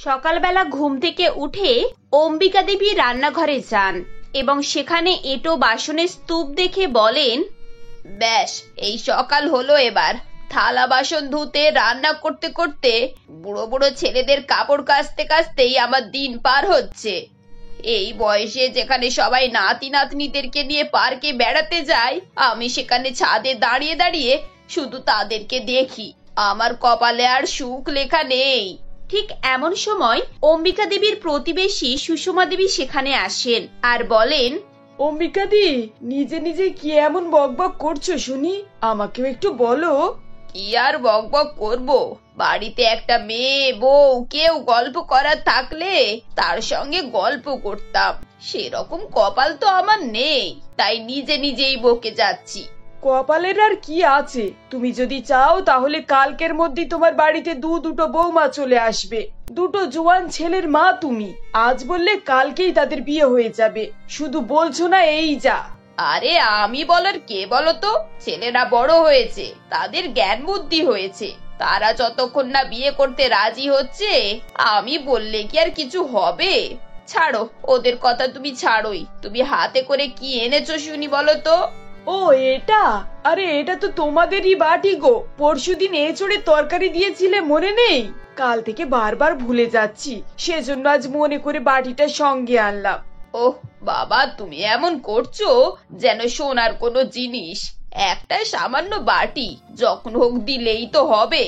সকালবেলা ঘুম থেকে উঠে অম্বিকা দেবী রান্নাঘরে যান এবং সেখানে এঁটো বাসনের স্তূপ দেখে বলেন, ব্যাস, এই সকাল হলো। এবার থালা বাসন ধুতে রান্না করতে করতে বুড়ো বুড়ো ছেলেদের কাপড় কাচতে কাচতেই আমার দিন পার হচ্ছে। এই বয়সে যেখানে সবাই নাতি নাতনিদেরকে নিয়ে পার্কে বেড়াতে যায়, আমি সেখানে ছাদে দাঁড়িয়ে দাঁড়িয়ে শুধু তাদেরকে দেখি। আমার কপালে আর সুখ লেখা নেই। ঠিক এমন সময় অম্বিকা দেবীর প্রতিবেশী সুষমা দেবী সেখানে আসেন আর বলেন, অম্বিকা দি, নিজে নিজে কি এমন বকবক করছো শুনি? আমাকেও একটু বলো। কি আর বকবক করব, বাড়িতে একটা মেয়ে বউ কেউ গল্প করার থাকলে তার সঙ্গে গল্প করতাম। সেরকম কপাল তো আমার নেই, তাই নিজে নিজেই বকে যাচ্ছি। কপালের আর কি আছে? তুমি যদি চাও তাহলে কালকের মধ্যেই তোমার বাড়িতে দুটো বৌমা চলে আসবে। দুটো জোয়ান ছেলের মা তুমি। আজ বললে কালকেই তাদের বিয়ে হয়ে যাবে। শুধু বলছো না এই যা। আরে আমি বলার কে বলতো? ছেলেরা বড় হয়েছে, তাদের জ্ঞান বুদ্ধি হয়েছে। তারা যতক্ষণ না বিয়ে করতে রাজি হচ্ছে, আমি বললে কি আর কিছু হবে? ছাড়ো, ওদের কথা তুমি ছাড়োই। তুমি হাতে করে কি এনেছো শুনি বলো তো? ও এটা? আরে এটা তো তোমাদেরই বাটি গো। পরশুদিন এঁচোড়ের তরকারি দিয়েছিলে, মনে নেই? কাল থেকে বারবার ভুলে যাচ্ছি, সেজন্য আজ মনে করে বাটিটা সঙ্গে আনলাম। ওহ বাবা, তুমি এমন করছো যেন সোনার কোনো জিনিস। একটা সামান্য বাটি যখন হোক দিলেই তো হবে।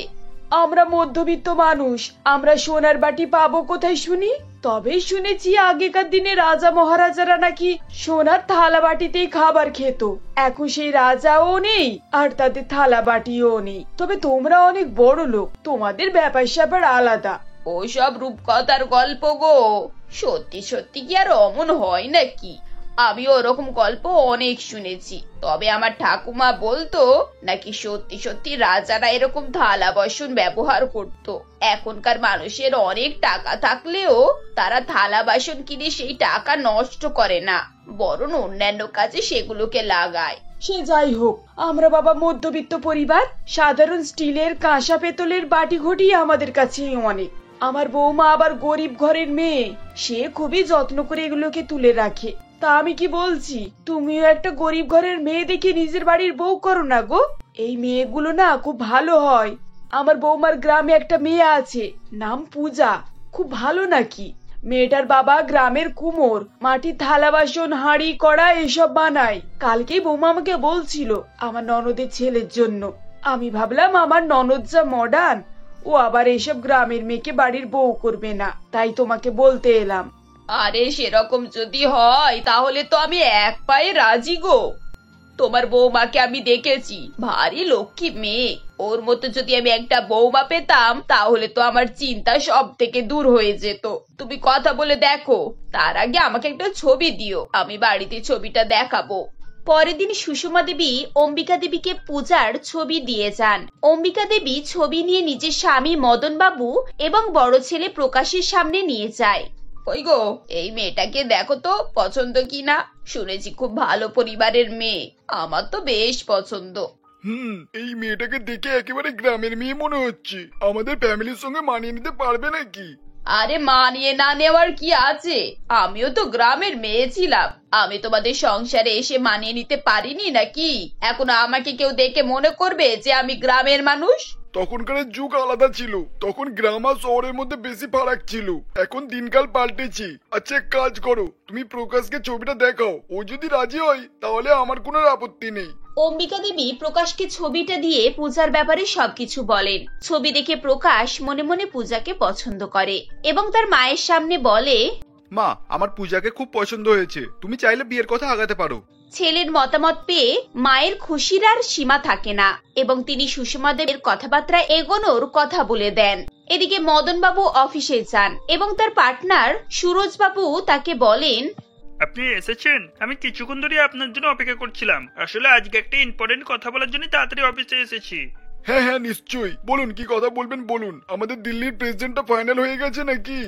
আমরা মধ্যবিত্ত মানুষ, আমরা সোনার বাটি পাবো কোথায় শুনি? তবে শুনেছি আগেকার দিনে রাজা মহারাজারা নাকি সোনার থালা বাটিতেই খাবার খেত। এখন সেই রাজাও নেই আর তাদের থালা বাটিও নেই। তবে তোমরা অনেক বড় লোক, তোমাদের ব্যাপার স্যাপার আলাদা। ওসব রূপকথার গল্প গো। সত্যি সত্যি কি আর অমন হয় নাকি? আমি ওরকম গল্প অনেক শুনেছি, তবে আমার ঠাকুমা বলতো নাকি সত্যি সত্যি রাজারা এরকম থালা বাসন ব্যবহার করত। এখনকার মানুষের অনেক টাকা থাকলেও তারা থালা বাসন কিনে সেই টাকা নষ্ট করে না, বরং অন্যান্য কাজে সেগুলোকে লাগায়। সে যাই হোক, আমরা বাবা মধ্যবিত্ত পরিবার, সাধারণ স্টিলের কাঁসা পেতলের বাটি ঘটি আমাদের কাছে অনেক। আমার বৌমা আবার গরিব ঘরের মেয়ে, সে খুবই যত্ন করে এগুলোকে তুলে রাখে। তা আমি কি বলছি, তুমিও একটা গরিব ঘরের মেয়ে দেখে নিজের বাড়ির বউ করো না গো। এই মেয়েগুলো না খুব ভালো হয়। আমার বৌমার গ্রামে একটা মেয়ে আছে, নাম পূজা, খুব ভালো নাকি। মেয়েটার বাবা গ্রামের কুমোর, মাটির থালা বাসন হাঁড়ি কড়া এসব বানায়। কালকেই বৌমা আমাকে বলছিল আমার ননদের ছেলের জন্য। আমি ভাবলাম আমার ননদ যা মডার্ন, ও আবার এসব গ্রামের মেয়েকে বাড়ির বউ করবে না, তাই তোমাকে বলতে এলাম। আরে সেরকম যদি হয় তাহলে তো আমি এক পায়ে রাজি গো। তোমার বৌমাকে আমি দেখেছি, ভারী লক্ষ্মী মেয়ে। ওর মতো যদি আমি একটা বৌমা পেতাম তাহলে তো আমার চিন্তা সব থেকে দূর হয়ে যেত। তুমি কথা বলে দেখো, তার আগে আমাকে একটা ছবি দিও, আমি বাড়িতে ছবিটা দেখাবো। পরের দিন সুষমা দেবী অম্বিকা দেবীকে পূজার ছবি দিয়ে যান। অম্বিকা দেবী ছবি নিয়ে নিজের স্বামী মদন বাবু এবং বড় ছেলে প্রকাশের সামনে নিয়ে যায়। ওই গো, এই মেয়েটাকে দেখো তো পছন্দ কিনা। শুনেছি খুব ভালো পরিবারের মেয়ে, আমার তো বেশ পছন্দ। এই মেয়েটাকে দেখে একেবারে গ্রামের মেয়ে মনে হচ্ছে। আমাদের ফ্যামিলির সঙ্গে মানিয়ে নিতে পারবে নাকি? আরে মানিয়ে না নেওয়ার কি আছে, আমিও তো গ্রামের মেয়ে ছিলাম। আমি তোমাদের সংসারে এসে মানিয়ে নিতে পারিনি নাকি? এখন আমাকে কেউ দেখে মনে করবে যে আমি গ্রামের মানুষ? তখনকার যুগ আলাদা ছিল, তখন গ্রাম আর শহরের মধ্যে বেশি ফারাক ছিল। এখন দিনকাল পাল্টেছে। আচ্ছা এক কাজ করো, তুমি প্রকাশকে ছবিটা দেখাও, ও যদি রাজি হয় তাহলে আমার কোনো আপত্তি নেই। অম্বিকা দেবী প্রকাশকে ছবিটা দিয়ে পূজার ব্যাপারে সবকিছু বলেন। ছবি দেখে প্রকাশ মনে মনে পূজাকে পছন্দ করে এবং তার মায়ের সামনে বলে, মা, আমার পূজাকে খুব পছন্দ হয়েছে, তুমি চাইলে বিয়ের কথা আগাতে পারো। ছেলের মতামত পেয়ে মায়ের খুশির আর সীমা থাকে না এবং তিনি সুষমা দেবীর কথাবার্তা এগোনোর কথা বলে দেন। এদিকে মদন বাবু অফিসে যান এবং তার পার্টনার সুরজ বাবু তাকে বলেন, আপনি এসেছেন? আমি কিছুক্ষণ ধরে আপনার জন্য অপেক্ষা করছিলাম। আসলে আজকে একটা ইম্পর্টেন্ট কথা বলার জন্য তাড়াতাড়ি অফিসে এসেছি। হ্যাঁ হ্যাঁ নিশ্চয়ই, বলুন কি কথা বলবেন বলুন। আমাদের দিল্লির প্রেসিডেন্টটা ফাইনাল হয়ে গেছে নাকি?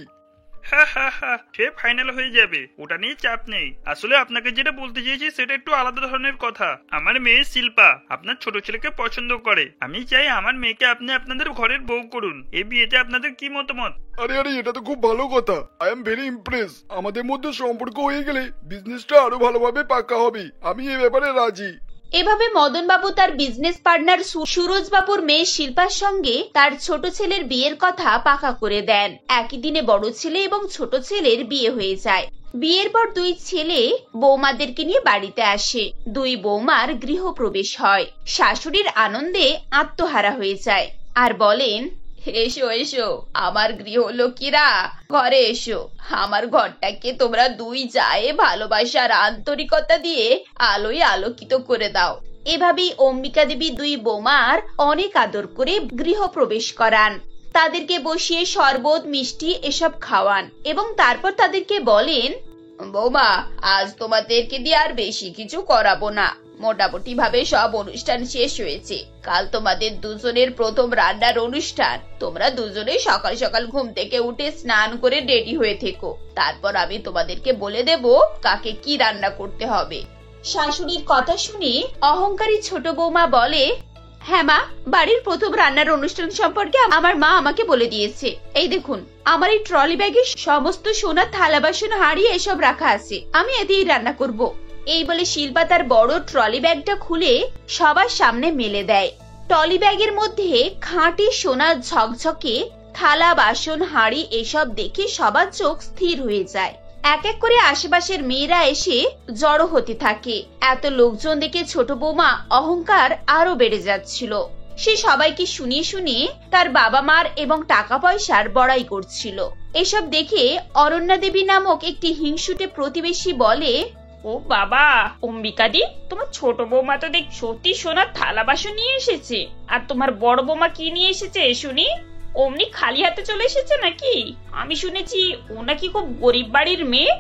হ্যাঁ হ্যাঁ হ্যাঁ, সে ফাইনাল হয়ে যাবে, ওটা নিয়ে চাপ নেই। আসলে আপনাকে যেটা বলতে চেয়েছি সেটা একটু আলাদা ধরনের কথা। আমার মেয়ে শিল্পা আপনার ছোট ছেলেকে পছন্দ করে। আমি চাই আমার মেয়েকে আপনি আপনাদের ঘরের বউ করুন। এই বিয়েতে আপনাদের কি মতামত? আরে আরে, এটা তো খুব ভালো কথা। I am very Impress. আমাদের মধ্যে সম্পর্ক হয়ে গেলে বিজনেসটা আরো ভালোভাবে পাকা হবে। আমি এ ব্যাপারে রাজি। এভাবে মদন বাবু তার বিজনেস পার্টনার সুরজ বাবুর মেয়ে শিল্পার সঙ্গে তার ছোট ছেলের বিয়ের কথা পাকা করে দেন। একই দিনে বড় ছেলে এবং ছোট ছেলের বিয়ে হয়ে যায়। বিয়ের পর দুই ছেলে বৌমাদেরকে নিয়ে বাড়িতে আসে। দুই বৌমার গৃহপ্রবেশ হয়। শাশুড়ির আনন্দে আত্মহারা হয়ে যায় আর বলেন, এসো এসো আমার গৃহলক্ষ্মীরা, ঘরে এসো। আমার ঘরটাকে তোমরা দুই জায়ে ভালোবাসার আন্তরিকতা দিয়ে আলোয় আলোকিত করে দাও। এভাবেই অম্বিকা দেবী দুই বৌমার অনেক আদর করে গৃহপ্রবেশ করান। তাদেরকে বসিয়ে শরবত মিষ্টি এসব খাওয়ান এবং তারপর তাদেরকে বলেন, বৌমা, আজ তোমাদেরকে দিয়ে আর বেশি কিছু করাবো না। মোটামুটি ভাবে সব অনুষ্ঠান শেষ হয়েছে। কাল তোমাদের দুজনের প্রথম রান্নার অনুষ্ঠান। তোমরা দুজনে সকাল সকাল ঘুম থেকে উঠে স্নান করে রেডি হয়ে থেকো। তারপর আমি তোমাদেরকে বলে দেব কাকে কি রান্না করতে হবে। শাশুড়ির কথা শুনে অহংকারী ছোট বৌমা বলে, হ্যাঁ মা, বাড়ির প্রথম রান্নার অনুষ্ঠান সম্পর্কে আমার মা আমাকে বলে দিয়েছে। এই দেখুন, আমার এই ট্রলি ব্যাগে সমস্ত সোনার থালা বাসন হাঁড়ি এসব রাখা আছে। আমি এতেই রান্না করব। এই বলে শিল্পা তার বড় ট্রলি ব্যাগটা খুলে সবার সামনে মেলে দেয়। ট্রলি ব্যাগের মধ্যে খাঁটি সোনার ঝকঝকে থালা বাসন হাঁড়ি এসব দেখে সবার চোখ স্থির হয়ে যায়। এক এক করে আশেপাশের মেয়েরা এসে জড়ো হতে থাকে। এত লোকজন দেখে ছোট বৌমা অহংকার আরো বেড়ে যাচ্ছিল। সে সবাইকে শুনিয়ে শুনিয়ে তার বাবা মার এবং টাকা পয়সার বড়াই করছিল। এসব দেখে অরণ্যা দেবী নামক একটি হিংসুটে প্রতিবেশী বলে, ও বাবা, অম্বিকাদি, তোমার ছোট বৌমা তো দেখ সত্যি সোনার থালা বাসন নিয়ে এসেছে। আর তোমার বড় বৌমা কি নিয়ে এসেছে শুনি? অমনি খালি হাতে চলে এসেছে নাকি? আমি শুনেছি ও নাকি খুব গরিব বাড়ির মেয়ে।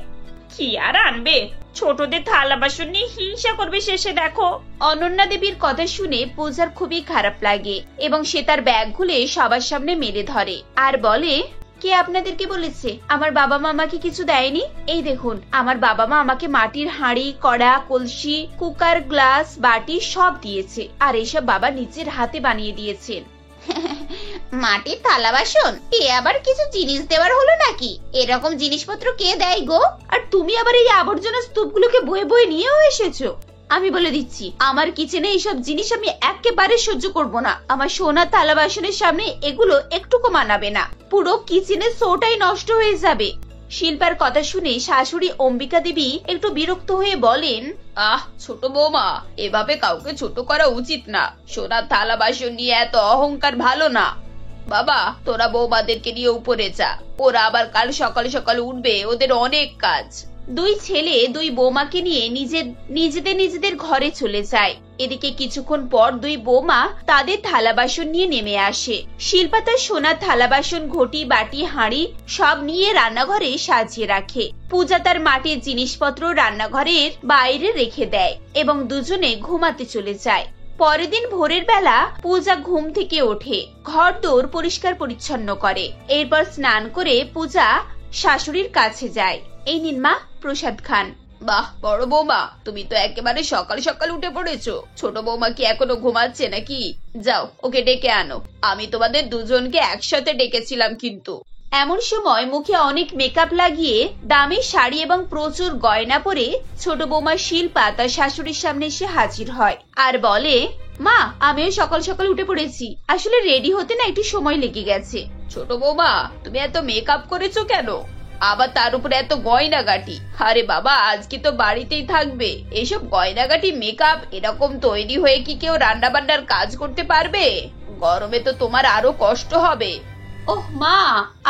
কি আর আনবে, ছোটদের থালা বাসন নিয়ে হিংসা করবে শেষে। দেখো। অনন্যা দেবীর কথা শুনে পূজার খুবই খারাপ লাগে এবং সে তার ব্যাগ খুলে সবার সামনে মেলে ধরে আর বলে, কে আপনাদেরকে বলেছে আমার বাবা মা আমাকে কিছু দেয়নি? এই দেখুন, আমার বাবা মা আমাকে মাটির হাঁড়ি, কড়া, কলসি, কুকার, গ্লাস, বাটি সব দিয়েছে। আর এসব বাবা নিজের হাতে বানিয়ে দিয়েছেন। মাটির থালা বাসন? এ আবার কিছু জিনিস দেওয়ার হলো নাকি? এরকম জিনিসপত্র কে দেয় গো? আর তুমি আবার এই আবর্জনা স্তূপগুলোকে বয়ে বয়ে নিয়েও এসেছো। আমি বলে দিচ্ছি, আমার কিচেনে এইসব জিনিস আমি একেবারে সহ্য করব না। আমার সোনার থালা বাসনের সামনে এগুলো একটুকু মানাবে না। পুরো কিচেনের শোটাই নষ্ট হয়ে যাবে। শিল্পার কথা শুনে শাশুড়ি অম্বিকা দেবী একটু বিরক্ত হয়ে বলেন, ছোট বৌমা, এভাবে কাউকে ছোট করা উচিত না। সোনার থালা বাসন নিয়ে এত অহংকার ভালো না। বাবা, তোরা বৌমাদেরকে নিয়ে উপরে যা। ওরা আবার কাল সকাল সকাল উঠবে, ওদের অনেক কাজ। দুই ছেলে দুই বৌমাকে নিয়ে নিজেদের ঘরে চলে যায়। এদিকে কিছুক্ষণ পর দুই বৌমা তাদের থালা বাসন নিয়ে নেমে আসে। শিল্পা তার সোনার থালা বাসন, ঘটি, বাটি, হাঁড়ি সব নিয়ে রান্নাঘরে সাজিয়ে রাখে। পূজা তার মাটির জিনিসপত্র রান্নাঘরের বাইরে রেখে দেয় এবং দুজনে ঘুমাতে চলে যায়। পরের দিন ভোরের বেলা পূজা ঘুম থেকে ওঠে, ঘর দোর পরিষ্কার পরিচ্ছন্ন করে। এরপর স্নান করে পূজা শাশুড়ির কাছে যায়। এই নিন মা, প্রসাদ খান। বাহ, বড় বৌমা, তুমি তো একেবারে সকাল সকাল উঠে পড়েছো। ছোট বৌমা কি এখনো ঘুমাচ্ছে নাকি? যাও, ওকে ডেকে আনো। আমি তোমাদের দুজনকে একসাথে ডেকেছিলাম কিন্তু। এমন সময় মুখে অনেক মেকআপ লাগিয়ে দামি শাড়ি এবং প্রচুর গয়না পরে ছোট বৌমা শিল্পা তার শাশুড়ির সামনে এসে হাজির হয় আর বলে, মা, আমিও সকাল সকাল উঠে পড়েছি। আসলে রেডি হতে না একটু সময় লেগে গেছে। ছোট বৌমা, তুমি এত মেকআপ করেছো কেন? আবার তার উপরে এত গয়নাগাটি। আরে বাবা, আজকে তো বাড়িতেই থাকবে। এসব গয়নাগাটি, মেকআপ এরকম তৈরি হয়ে কি কেউ রান্না বান্নার কাজ করতে পারবে? গরমে তো তোমার আরো কষ্ট হবে। ওহ মা,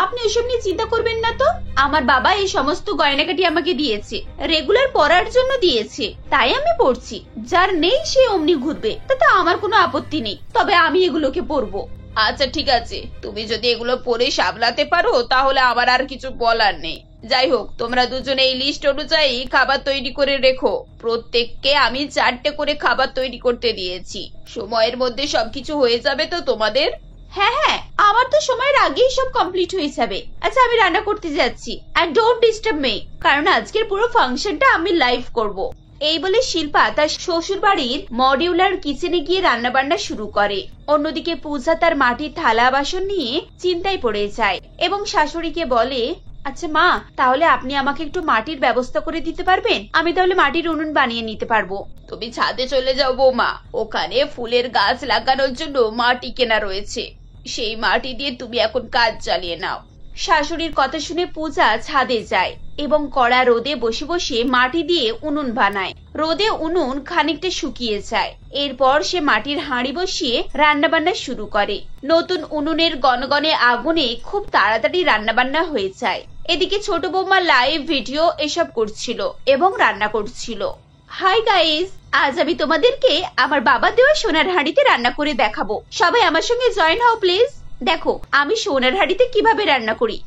আপনি এসব নিয়ে চিন্তা করবেন না তো। আমার বাবা এই সমস্ত গয়নাগাটি আমাকে দিয়েছে, রেগুলার পরার জন্য দিয়েছে, তাই আমি পরছি। যার নেই সে অমনি ঘুরবে, তাতে আমার কোনো আপত্তি নেই, তবে আমি এগুলোকে পরবো। আচ্ছা ঠিক আছে, তুমি যদি এগুলো পরে সামলাতে পারো তাহলে আমার আর কিছু বলার নেই। যাই হোক, তোমরা দুজনে এই লিস্ট অনুযায়ী খাবার তৈরি করে রেখো। প্রত্যেককে আমি 4টে করে খাবার তৈরি করতে দিয়েছি। সময়ের মধ্যে সবকিছু হয়ে যাবে তো তোমাদের? হ্যাঁ হ্যাঁ, আমার তো সময়ের আগেই সব কমপ্লিট হয়ে যাবে। আচ্ছা আমি রান্না করতে যাচ্ছি, আর ডোন্ট ডিস্টার্ব মি, কারণ আজকের পুরো ফাংশনটা আমি লাইভ করব। এই বলে শিল্পা তার শ্বশুর বাড়ির মডিউলার কিচেনে গিয়ে রান্না বান্না শুরু করে। অন্যদিকে পূজা তার মাটির থালা বাসন নিয়ে চিন্তায় পড়ে যায় এবং শাশুড়িকে বলে, আচ্ছা মা, তাহলে আপনি আমাকে একটু মাটির ব্যবস্থা করে দিতে পারবেন? আমি তাহলে মাটির উনুন বানিয়ে নিতে পারবো। তুমি ছাদে চলে যাও বৌমা, ওখানে ফুলের গাছ লাগানোর জন্য মাটি কেনা রয়েছে, সেই মাটি দিয়ে তুমি এখন কাজ চালিয়ে নাও। শাশুড়ির কথা শুনে পূজা ছাদে যায় এবং কড়া রোদে বসে বসে মাটি দিয়ে উনুন বানায়। রোদে উনুন খানিকটা শুকিয়ে যায়। এরপর সে মাটির হাঁড়ি বসিয়ে রান্না বান্না শুরু করে। নতুন উনুনের গনগনে আগুনে খুব তাড়াতাড়ি রান্না বান্না হয়ে যায়। এদিকে ছোট বৌমা লাইভ ভিডিও এসব করছিল এবং রান্না করছিল। হাই গাইস, আজ আমি তোমাদেরকে আমার বাবা দেওয়া সোনার হাঁড়িতে রান্না করে দেখাবো। সবাই আমার সঙ্গে জয়েন হও প্লিজ। দেখো আমি সোনার হাঁড়িতে কিভাবে রান্না করি।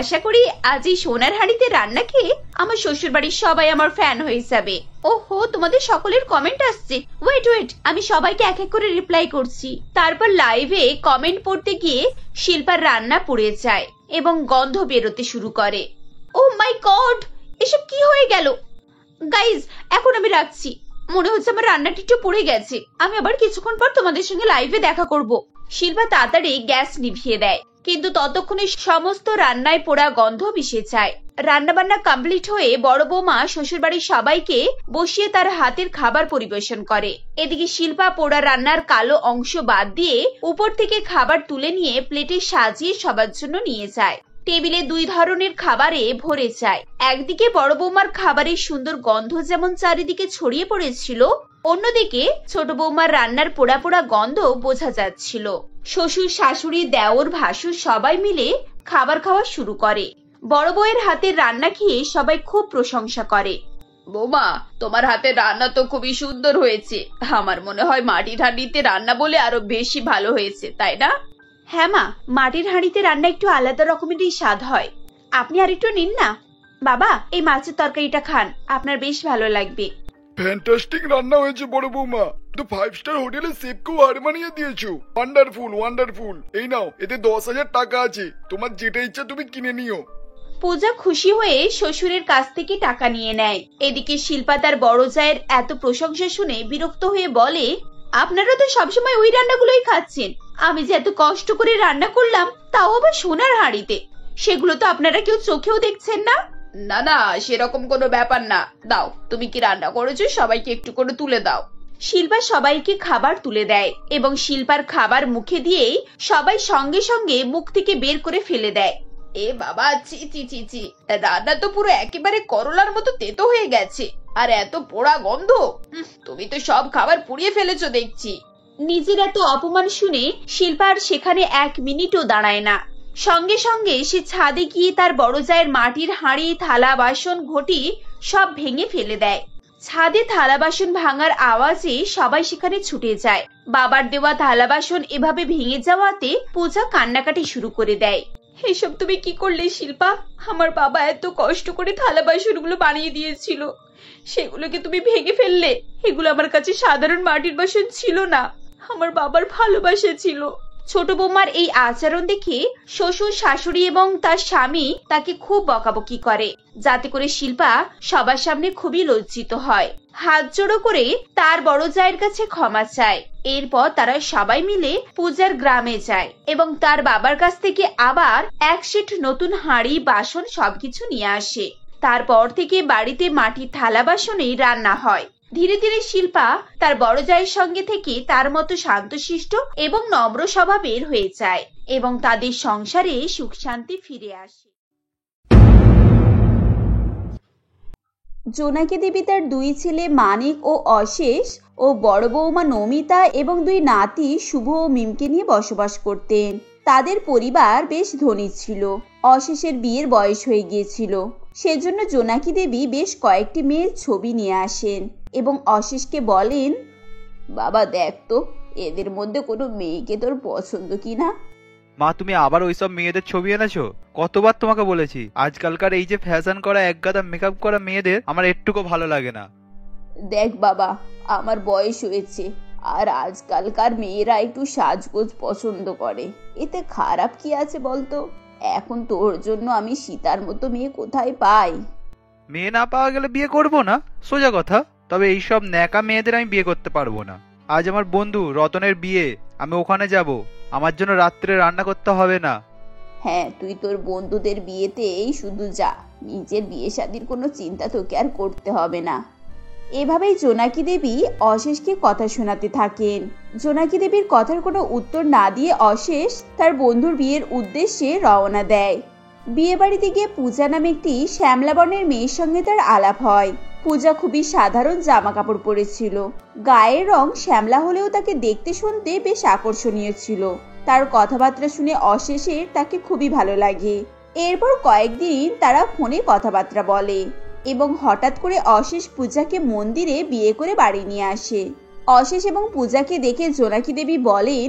আশা করি আজ এই সোনার হাঁড়িতে রান্না খেয়ে আমার শ্বশুর বাড়ির সবাই আমার ফ্যান হয়ে যাবে। ওহো, তোমাদের সকলের কমেন্ট আসছে। ওয়েট, আমি সবাইকে এক এক করে রিপ্লাই করছি। তারপর লাইভে কমেন্ট পড়তে গিয়ে শিল্পার রান্না পুড়ে যায় এবং গন্ধ বেরোতে শুরু করে। ও মাই গড, এসব কি হয়ে গেল? গাইজ এখন আমি রাখছি, মনে হচ্ছে আমার রান্নাটি একটু পুড়ে গেছে। আমি আবার কিছুক্ষণ পর তোমাদের সঙ্গে লাইভে দেখা করব। শিল্পা তাড়াতাড়ি গ্যাস নিভিয়ে দেয়, কিন্তু ততক্ষণে সমস্ত রান্নায় পোড়া গন্ধ মিশে যায়। রান্না বান্না কমপ্লিট হয়ে বড় বৌমা শ্বশুর বাড়ির সবাইকে বসিয়ে তার হাতের খাবার পরিবেশন করে। এদিকে শিল্পা পোড়া রান্নার কালো অংশ বাদ দিয়ে উপর থেকে খাবার তুলে নিয়ে প্লেটে সাজিয়ে সবার জন্য নিয়ে যায়। টেবিলে দুই ধরনের খাবারে ভরে যায়। একদিকে বড় বৌমার খাবারের সুন্দর গন্ধ যেমন চারিদিকে ছড়িয়ে পড়েছিল, অন্যদিকে ছোট বৌমার রান্নার পোড়া পোড়া গন্ধ বোঝা যাচ্ছিল। শ্বশুর, শাশুড়ি, দেওর, ভাসুর সবাই মিলে খাবার খাওয়া শুরু করে। বড় বউয়ের হাতের রান্না খেয়ে সবাই খুব প্রশংসা করে। বৌমা, তোমার হাতের রান্না তো খুবই সুন্দর হয়েছে। আমার মনে হয় মাটির হাঁড়িতে রান্না বলে আরো বেশি ভালো হয়েছে, তাই না? হ্যাঁ মা, মাটির হাঁড়িতে রান্না একটু আলাদা রকমেরই স্বাদ হয়। আপনি আর একটু নিন না। বাবা, এই মাছের তরকারিটা খান, আপনার বেশ ভালো লাগবে। ফ্যান্টাস্টিক রান্না হয়েছে বড় বৌমা, তো 5 স্টার হোটেলে শেফকেও হার মানিয়ে দিয়েছো। ওয়ান্ডারফুল। এই নাও, এতে 10,000 টাকা আছে, তোমার যেটা ইচ্ছা তুমি কিনে নিও। পূজা খুশি হয়ে শ্বশুরের কাছ থেকে টাকা নিয়ে নেয়। এদিকে শিল্পা তার বড় জায়ের এত প্রশংসা শুনে বিরক্ত হয়ে বলে, আপনারা তো সবসময় ওই রান্নাগুলোই খাচ্ছেন। আমি যে এত কষ্ট করে রান্না করলাম, তাও আবার সোনার হাঁড়িতে, সেগুলো তো আপনারা কেউ চোখেও দেখছেন না। না না, সেরকম কোনো ব্যাপার না। দাও, তুমি কি রান্না করেছো সবাইকে একটু করে তুলে দাও। শিল্পা সবাইকে খাবার তুলে দেয় এবং শিল্পার খাবার মুখে দিয়েই সবাই সঙ্গে সঙ্গে মুখ থেকে বের করে ফেলে দেয়। এ বাবা, ছি ছি ছি ছি, রান্না তো পুরো একেবারে করলার মতো তেতো হয়ে গেছে, আর এত পোড়া গন্ধ। তুমি তো সব খাবার পুড়িয়ে ফেলেছো দেখছি। নিজের এত অপমান শুনে শিল্পা আর সেখানে 1 মিনিটও দাঁড়ায় না। সঙ্গে সঙ্গে সে ছাদে গিয়ে তার বড় জায়ের মাটির হাঁড়ি, থালা, বাসন, ঘটি সব ভেঙে ফেলে দেয়। ছাদে থালা বাসন ভাঙার আওয়াজে সবাই সেখানে ছুটে যায়। বাবার দেওয়া থালা বাসন এভাবে ভেঙে যাওয়াতে পূজা কান্নাকাটি শুরু করে দেয়। এসব তুমি কি করলে শিল্পা? আমার বাবা এত কষ্ট করে থালা বাসনগুলো বানিয়ে দিয়েছিল, সেগুলোকে তুমি ভেঙে ফেললে। এগুলো আমার কাছে সাধারণ মাটির বাসন ছিল না, আমার বাবার ভালোবাসা ছিল। ছোট বৌমার এই আচরণ দেখে শ্বশুর, শাশুড়ি এবং তার স্বামী তাকে খুব বকাবকি করে, যাতে করে শিল্পা সবার সামনে খুবই লজ্জিত হয়। হাত জোড়ো করে তার বড় জায়ের কাছে ক্ষমা চায়। এরপর তারা সবাই মিলে পূজার গ্রামে যায় এবং তার বাবার কাছ থেকে আবার 1 সেট নতুন হাঁড়ি, বাসন সবকিছু নিয়ে আসে। তারপর থেকে বাড়িতে মাটির থালা বাসনেই রান্না হয়। ধীরে ধীরে শিল্পা তার বড় জায়ের সঙ্গে থেকে তার মতো শান্তশিষ্ট এবং নম্র স্বভাবের হয়ে যায় এবং তাদের সংসারে সুখ শান্তি ফিরে আসে। জোনাকি দেবী তার 2 ছেলে মানিক ও অশেষ ও বড় বৌমা নমিতা এবং 2 নাতি শুভ ও মিমকে নিয়ে বসবাস করতেন। তাদের পরিবার বেশ ধনী ছিল। অশেষের বিয়ের বয়স হয়ে গিয়েছিল, সেজন্য জোনাকি দেবী বেশ কয়েকটি মেয়ের ছবি নিয়ে আসেন এবং অশেষকে বলেন, বাবা দেখ তো, এদের মধ্যে কোনো মেয়েকে তোর পছন্দ কিনা। মা, তুমি আবার ওইসব মেয়েদের ছবি এনেছো? কতবার তোমাকে বলেছি, আজকালকার এই যে ফ্যাশন করা, একগাদা মেকআপ করা মেয়েদের আমার একটুকু ভালো লাগে না। দেখ বাবা, আমার বয়স হয়েছে, আর আজকালকার মেয়েরা একটু সাজগোজ পছন্দ করে, এতে খারাপ কি আছে বলতো? এখন তোর জন্য আমি সীতার মতো মেয়ে কোথায় পাই? মেয়ে না পাওয়া গেলে বিয়ে করব না, সোজা কথা। তবে এইসব ন্যাকা মেয়েদের আমি বিয়ে করতে পারবো না। আজ আমার বন্ধু রতনের বিয়ে, আমি ওখানে যাব। আমার জন্য রাত্রে রান্না করতে হবে না। হ্যাঁ, তুই তোর বন্ধুদের বিয়েতেই শুধু যা, নিজের বিয়ে শাদীর কোনো চিন্তা তোকে আর করতে হবে না। এভাবেই জোনাকি দেবী অশেষকে কথা শোনাতে থাকেন। জোনাকি দেবীর কথার কোনো উত্তর না দিয়ে অশেষ তার বন্ধুর বিয়ের উদ্দেশ্যে রওনা দেয়। বিয়ে বাড়িতে গিয়ে পূজা নামে একটি শ্যামলা বর্ণের মেয়ের সঙ্গে তার আলাপ হয়। পূজা খুবই সাধারণ জামা কাপড় পরেছিল, গায়ের রং শ্যামলা হলেও তাকে দেখতে শুনতে বেশ আকর্ষণীয় ছিল। তার কথাবার্তা শুনে অশেষের তাকে খুবই ভালো লাগে। এরপর কয়েকদিন তারা ফোনে কথাবার্তা বলে এবং হঠাৎ করে অশেষ পূজাকে মন্দিরে বিয়ে করে বাড়ি নিয়ে আসে। অশেষ এবং পূজাকে দেখে জোনাকি দেবী বলেন,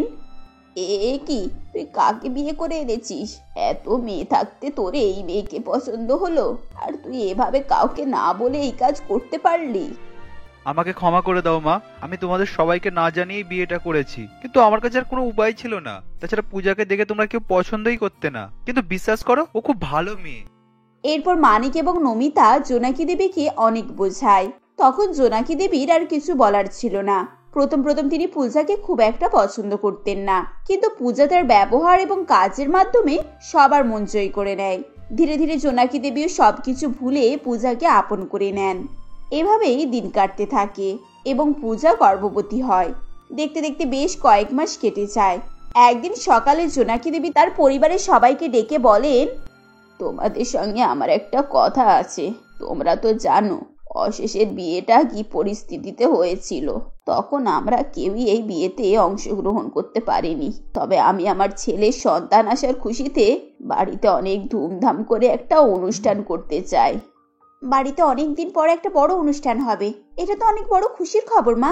এ কি, তুই কাকে বিয়ে করে এনেছিস? এত মেয়ে থাকতে তোর এই মেয়েকে পছন্দ হলো, আর তুই এভাবে কাউকে না বলে এই কাজ করতে পারলি? আমাকে ক্ষমা করে দাও মা, আমি তোমাদের সবাইকে না জানিয়েই বিয়েটা করেছি, কিন্তু আমার কাছে আর কোনো উপায় ছিল না। তাছাড়া পূজাকে দেখে তোমরা কেউ পছন্দই করতে না, কিন্তু বিশ্বাস করো ও খুব ভালো মেয়ে। এরপর মানিক এবং নমিতা জোনাকি দেবীকে অনেক বোঝায়। তখন জোনাকি দেবীর আর কিছু বলার ছিল না। প্রথম তিনি পূজাকে খুব একটা পছন্দ করতেন না, কিন্তু পূজা তার ব্যবহার এবং কাজের মাধ্যমে সবার মন জয় করে নেয়। ধীরে ধীরে জোনাকি দেবীও সবকিছু ভুলে পূজাকে আপন করে নেন। এভাবেই দিন কাটতে থাকে এবং পূজা গর্ভবতী হয়। দেখতে দেখতে বেশ কয়েক মাস কেটে যায়। একদিন সকালে জোনাকি দেবী তার পরিবারের সবাইকে ডেকে বলেন, তোমাদের সঙ্গে আমার একটা কথা আছে। তোমরা তো জানো অশেষের বিয়েটা কি পরিস্থিতিতে হয়েছিল। তখন আমরা কেউই এই বিয়েতে অংশগ্রহণ করতে পারিনি। তবে আমি আমার ছেলের সন্তান আসার খুশিতে বাড়িতে অনেক ধুমধাম করে একটা অনুষ্ঠান করতে চাই। বাড়িতে অনেকদিন পর একটা বড় অনুষ্ঠান হবে, এটা তো অনেক বড় খুশির খবর মা।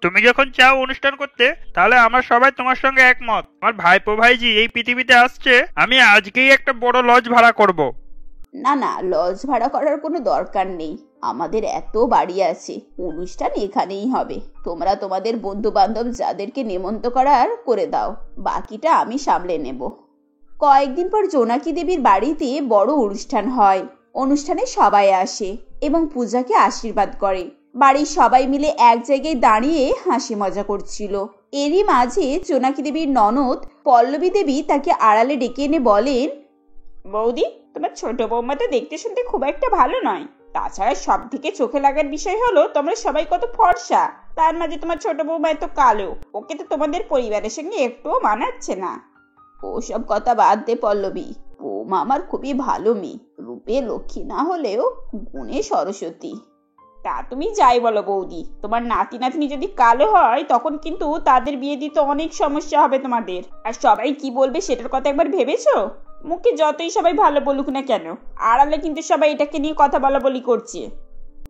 তুমি যখন চাও অনুষ্ঠান করতে, তাহলে আমরা সবাই তোমার সঙ্গে একমত। আমার ভাইপো ভাইজি এই পৃথিবীতে আসছে, আমি আজকেই একটা বড় লজ ভাড়া করব। না না, লজ ভাড়া করার কোনো দরকার নেই। আমাদের এত বাড়ি আছে, অনুষ্ঠান এখানেই হবে। তোমরা তোমাদের বন্ধু বান্ধব যাদেরকে নেমন্তন্ন করার করে দাও, বাকিটা আমি সামলে নেব। কয়েকদিন পর জোনাকি দেবীর বাড়িতে বড় অনুষ্ঠান হয়। অনুষ্ঠানে সবাই আসে এবং পূজাকে আশীর্বাদ করে। বাড়ির সবাই মিলে এক জায়গায় দাঁড়িয়ে হাসি মজা করছিল। এরই মাঝে জোনাকি দেবীর ননদ পল্লবী দেবী তাকে আড়ালে ডেকে এনে বলেন, বৌদি, তোমার ছোট বৌমা তো দেখতে শুনতে খুব একটা ভালো নয়। তাছাড়া সব থেকে চোখে লাগার বিষয় হলো তোমরা সবাই কত ফর্সা, তার মাঝে তোমার ছোট বৌমা এত কালো। ওকে তো তোমাদের পরিবারের সঙ্গে একটুও মানাচ্ছে না। ওসব কথা বাদ দে পল্লবী, বৌমা আমার খুবই ভালো মেয়ে, রূপে লক্ষ্মী না হলেও গুণে সরস্বতী। তা তুমি যাই বলো বৌদি, তোমার নাতি নাতনি যদি কালো হয় তখন কিন্তু তাদের বিয়ে দিতে অনেক সমস্যা হবে তোমাদের। আর সবাই কি বলবে সেটার কথা একবার ভেবেছো? মুখে যতই সবাই ভালো বলুক না কেন, আড়ালে কিন্তু সবাই এটাকে নিয়ে কথা বলা বলি করছে।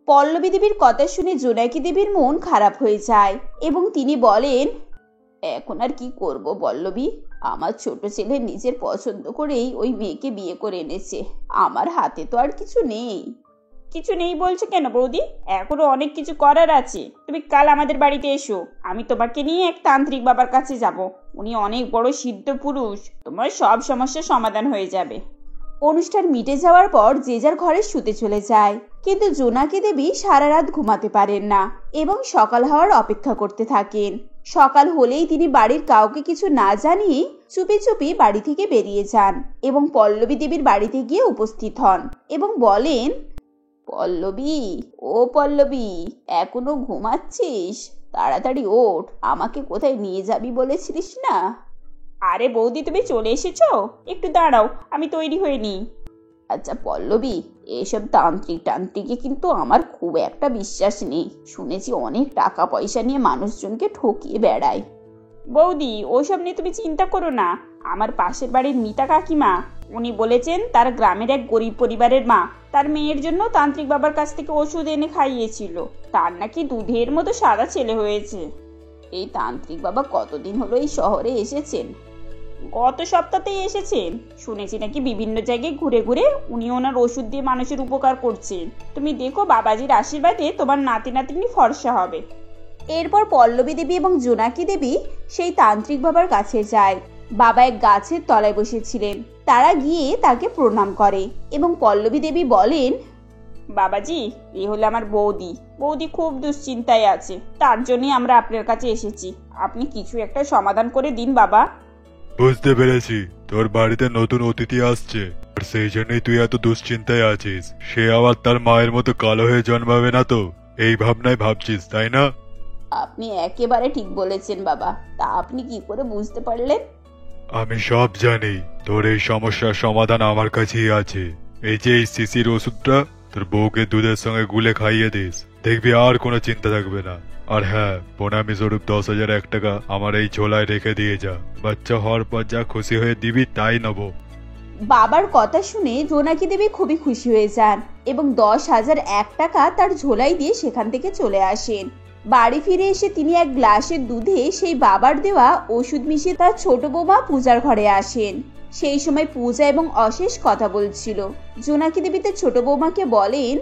পল্লবী দেবীর কথা শুনে জোনাকি দেবীর মন খারাপ হয়ে যায় এবং তিনি বলেন, এখন আর কি করব পল্লবী, আমার ছোট ছেলে নিজের পছন্দ করেই ওই মেয়েকে বিয়ে করে এনেছে। আমার হাতে তো আর কিছু নেই। কিছু নেই বলছো কেন বৌদি? এখনো অনেক কিছু করার আছে। তুমি কাল আমাদের বাড়িতে এসো, আমি তোমাকে নিয়ে এক তান্ত্রিক বাবার কাছে যাব। উনি অনেক বড় সিদ্ধ পুরুষ, তোমার সব সমস্যার সমাধান হয়ে যাবে। অনুষ্ঠান মিটে যাওয়ার পর যে যার ঘরে শুতে চলে যায়, কিন্তু জোনাকি দেবী সারা রাত ঘুমাতে পারেন না এবং সকাল হওয়ার অপেক্ষা করতে থাকেন। সকাল হলেই তিনি বাড়ির কাউকে কিছু না জানিয়ে চুপি চুপি বাড়ি থেকে বেরিয়ে যান এবং পল্লবী দেবীর বাড়িতে গিয়ে উপস্থিত হন এবং বলেন, পল্লবী, ও পল্লবী, এখনো ঘুমাচ্ছিস? তাড়াতাড়ি ওঠ, আমাকে কোথায় নিয়ে যাবি বলেছিলিস না? আরে বৌদি, তুমি চলে এসেছো? একটু দাঁড়াও, আমি তৈরি হয়ে নিই। আচ্ছা পল্লবী, এসব টান্ত্রিকে কিন্তু আমার খুব একটা বিশ্বাস নেই। শুনেছি অনেক টাকা পয়সা নিয়ে মানুষজনকে ঠকিয়ে বেড়ায়। বৌদি, ওসব নিয়ে তুমি চিন্তা করো না। আমার পাশের বাড়ির মিতা কাকিমা, উনি বলেছেন তার গ্রামের এক গরিব পরিবারের মা তার মেয়ের জন্য তান্ত্রিক বাবার কাছ থেকে ওষুধ এনে খাইয়েছিল। তার নাকি দুধের মতো সাদা ছেলে হয়েছে। এই তান্ত্রিক বাবা কতদিন হলো এই শহরে এসেছেন? গত সপ্তাহতেই এসেছেন। শুনেছি নাকি বিভিন্ন জায়গায় ঘুরে ঘুরে উনি ওনার ওষুধ দিয়ে মানুষের উপকার করছেন। তুমি দেখো, বাবাজির আশীর্বাদে তোমার নাতি নাতনি ফর্সা হবে। এরপর পল্লবী দেবী এবং জোনাকি দেবী সেই তান্ত্রিক বাবার কাছে যায়। বাবা এক গাছের তলায় বসেছিলেন। তারা গিয়ে তাকে প্রণাম করে এবং পল্লবী দেবী বলেন, বাবাজি, এ হলো আমার বৌদি। বৌদি খুব দুশ্চিন্তায় আছে, তার জন্যই আমরা আপনার কাছে এসেছি। আপনি কিছু একটা সমাধান করে দিন বাবা। বুঝতে পেরেছি, তোর বাড়িতে নতুন অতিথি আসছে আর সেই জন্যই তুই এত দুশ্চিন্তায় আছিস। সে আবার তার মায়ের মতো কালো হয়ে জন্মাবে না তো, এই ভাবনায় ভাবছিস, তাই না? আপনি একেবারে ঠিক বলেছেন বাবা। তা আপনি কি করে বুঝতে পারলেন? আমি সব জানি। তোর এই সমস্যার সমাধান আমার কাছেই আছে। এই যে এই শিশির ওষুধটা তোর বউকে দুধের সঙ্গে গুলে খাইয়ে দিস, দেখবি আর কোনো চিন্তা থাকবে না। আর হ্যাঁ, প্রণামী স্বরূপ 10,001 টাকা আমার এই ঝোলায় রেখে দিয়ে যা। বাচ্চা হওয়ার পর যা খুশি হয়ে দিবি তাই নেবো। বাবার কথা শুনে জোনাকি দেবী খুবই খুশি হয়ে যান এবং 10,001 টাকা তার ঝোলাই দিয়ে সেখান থেকে চলে আসেন। বাড়ি ফিরে এসে তিনি এক গ্লাসের দুধে সেই বাবার দেওয়া ওষুধ মিশিয়ে তার ছোট বৌমা পূজার ঘরে আসেন। সেই সময় পূজা এবং অশেষ কথা বলছিল। জোনাকি দেবী তার ছোট বৌমাকে বলেন,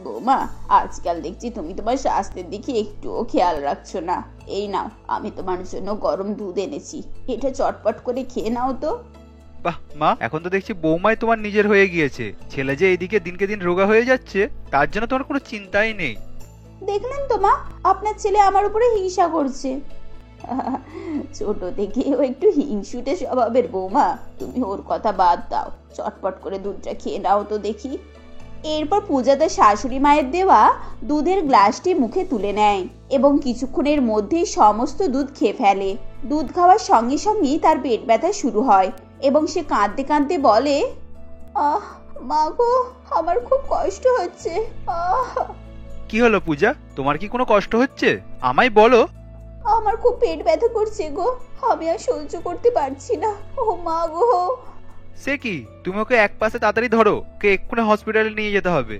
বৌমা, আজকাল দেখছি তুমি তোমার স্বাস্থ্যের দিকে একটুও খেয়াল রাখছো না। এই নাও, আমি তোমার জন্য গরম দুধ এনেছি, এটা চটপট করে খেয়ে নাও তো। বাহ মা, এখন তো দেখছি বৌমাই তোমার নিজের হয়ে গিয়েছে। ছেলে যে এইদিকে দিনকে দিন রোগা হয়ে যাচ্ছে, তার জন্য তোমার কোনো চিন্তাই নেই। দেখলেন তো মা, আপনার ছেলে আমার উপরে হিংসা করছে। ছোট থেকে ও একটু হিংসুটে স্বভাবের বৌমা, তুমি ওর কথা বাদ দাও, চটপট করে দুধটা খেয়ে নাও তো দেখি। এরপর পূজা তার শাশুড়ি মায়ের দেওয়া দুধের গ্লাসটি মুখে তুলে নেয় এবং কিছুক্ষণের মধ্যেই সমস্ত দুধ খেয়ে ফেলে। দুধ খাওয়ার সঙ্গে সঙ্গেই তার পেট ব্যথা শুরু হয় এবং সে কাঁদতে কাঁদতে বলে, আহ মা গো, আমার খুব কষ্ট হচ্ছে। কি হলো পূজা, তোমার কি কোনো কষ্ট হচ্ছে? আমায় বলো। আমার খুব পেট ব্যথা করছে গো, আমি আর সহ্য করতে পারছি না। ও মা গো। সে কি, তুমি ওকে এক পাশে তাড়াতাড়ি ধরো, ওকে এক্ষুনি হসপিটালে নিয়ে যেতে হবে।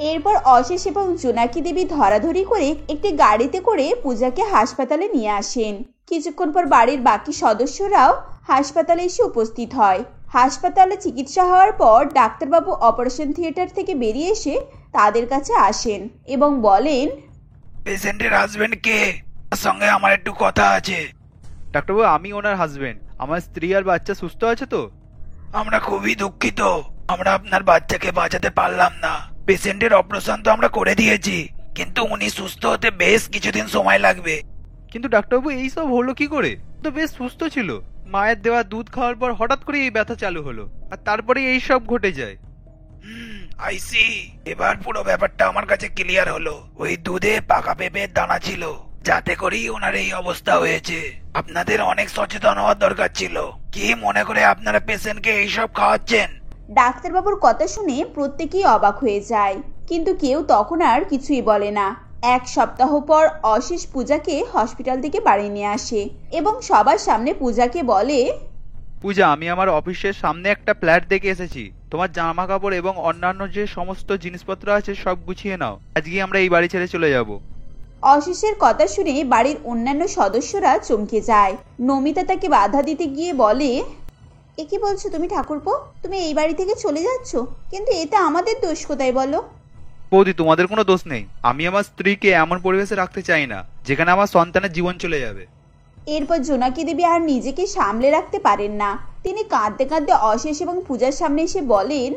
এরপর অশেষ এবং জোনাকি দেবী ধরাধরি করে একটি গাড়িতে করে পূজাকে হাসপাতালে নিয়ে আসেন। কিছুক্ষণ পর বাড়ির বাকি সদস্যরাও হাসপাতালে এসে উপস্থিত হয়। হাসপাতালে চিকিৎসা হওয়ার পর ডাক্তারবাবু অপারেশন থিয়েটার থেকে বেরিয়ে এসে তাদের কাছে আসেন এবং বলেন, পেশেন্টের হাজবেন্ড কে? তার সঙ্গে আমার একটু কথা আছে। ডাক্তারবাবু, আমি ওনার হাজবেন্ড। আমার স্ত্রী আর বাচ্চা সুস্থ আছে তো? আমরা খুবই দুঃখিত, আমরা আপনার বাচ্চাকে বাঁচাতে পারলাম না। পেশেন্টের অপারেশন তো আমরা করে দিয়েছি, কিন্তু উনি সুস্থ হতে বেশ কিছুদিন সময় লাগবে। কিন্তু ডাক্তারবাবু, এইসব হলো কি করে? তো বেশ সুস্থ ছিল। মায়ের দেওয়া দুধ খাওয়ার পর হঠাৎ করে এই ব্যথা চালু হলো, আর তারপরে এই সব ঘটে যায়। আইসি, এবার পুরো ব্যাপারটা আমার কাছে ক্লিয়ার হলো। ওই দুধে পাকা পেঁপের দানা ছিল, যাতে করেই ওনার এই অবস্থা হয়েছে। আপনাদের অনেক সচেতন হওয়ার দরকার ছিল। কি মনে করে আপনারা পেশেন্টকে এইসব খাওয়াচ্ছেন? ডাক্তারবাবুর কথা শুনে প্রত্যেকেই অবাক হয়ে যায়, কিন্তু কেউ তখন আর কিছুই বলে না। এক সপ্তাহ পর অশেষ পূজাকে হসপিটাল থেকে বাড়ি নিয়ে আসে এবং সবার সামনে পূজাকে বলে, পূজা, আমি আমার অফিসের সামনে একটা ফ্ল্যাট দেখে এসেছি। তোমার জামা কাপড় এবং অন্যান্য যে সমস্ত জিনিসপত্র আছে সব গুছিয়ে নাও, আজকে আমরা এই বাড়ি ছেড়ে চলে যাব। অশেষের কথা শুনে বাড়ির অন্যান্য সদস্যরা চমকে যায়। নমিতা তাকে বাধা দিতে গিয়ে বলে, এ কি বলছো তুমি ঠাকুরপো? তুমি এই বাড়ি থেকে চলে যাচ্ছ, কিন্তু এতে আমাদের দোষ কোথায় বলো? বৌদি, তোমাদের কোনো দোষ নেই। আমি আমার স্ত্রীকে এমন পরিবেশে রাখতে চাই না যেখানে আমার সন্তানের জীবন চলে যাবে। এরপর জোনাকি দেবী আর নিজেকে সামলে রাখতে পারেন না। তিনি কাঁদতে কাঁদতে অশেষ এবং পূজার সামনে এসে বলেন,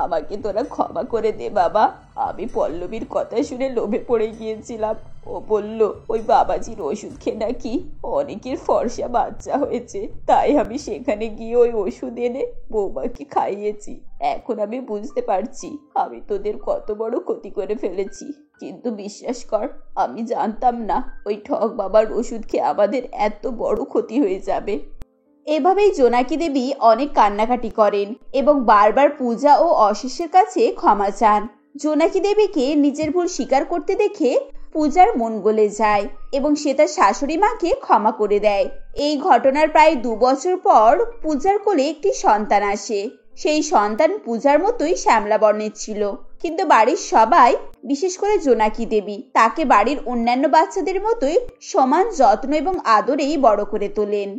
আমাকে তোরা ক্ষমা করে দে বাবা। আমি পল্লবীর কথা শুনে লোভে পড়ে গিয়েছিলাম। ও বলল ওই বাবাজির ওষুধ খেয়ে নাকি অনেকের ফর্সা বাচ্চা হয়েছে, তাই আমি সেখানে গিয়ে ওই ওষুধ এনে বৌমাকে খাইয়েছি। এখন আমি বুঝতে পারছি আমি তোদের কত বড় ক্ষতি করে ফেলেছি। কিন্তু বিশ্বাস কর, আমি জানতাম না ওই ঠক বাবার ওষুধ খেয়ে আমাদের এত বড় ক্ষতি হয়ে যাবে। এভাবেই জোনাকি দেবী অনেক কান্নাকাটি করেন এবং বারবার পূজা ও অশেষের কাছে ক্ষমা চান। জোনাকি দেবীকে নিজের ভুল স্বীকার করতে দেখে পূজার মন গলে যায় এবং সে তার শাশুড়ি মাকে ক্ষমা করে দেয়। এই ঘটনার প্রায় 2 বছর পর পূজার কোলে একটি সন্তান আসে। সেই সন্তান পূজার মতোই শ্যামলা বর্ণের ছিল, কিন্তু বাড়ির সবাই, বিশেষ করে জোনাকি দেবী, তাকে বাড়ির অন্যান্য বাচ্চাদের মতোই সমান যত্ন এবং আদরেই বড় করে তোলেন।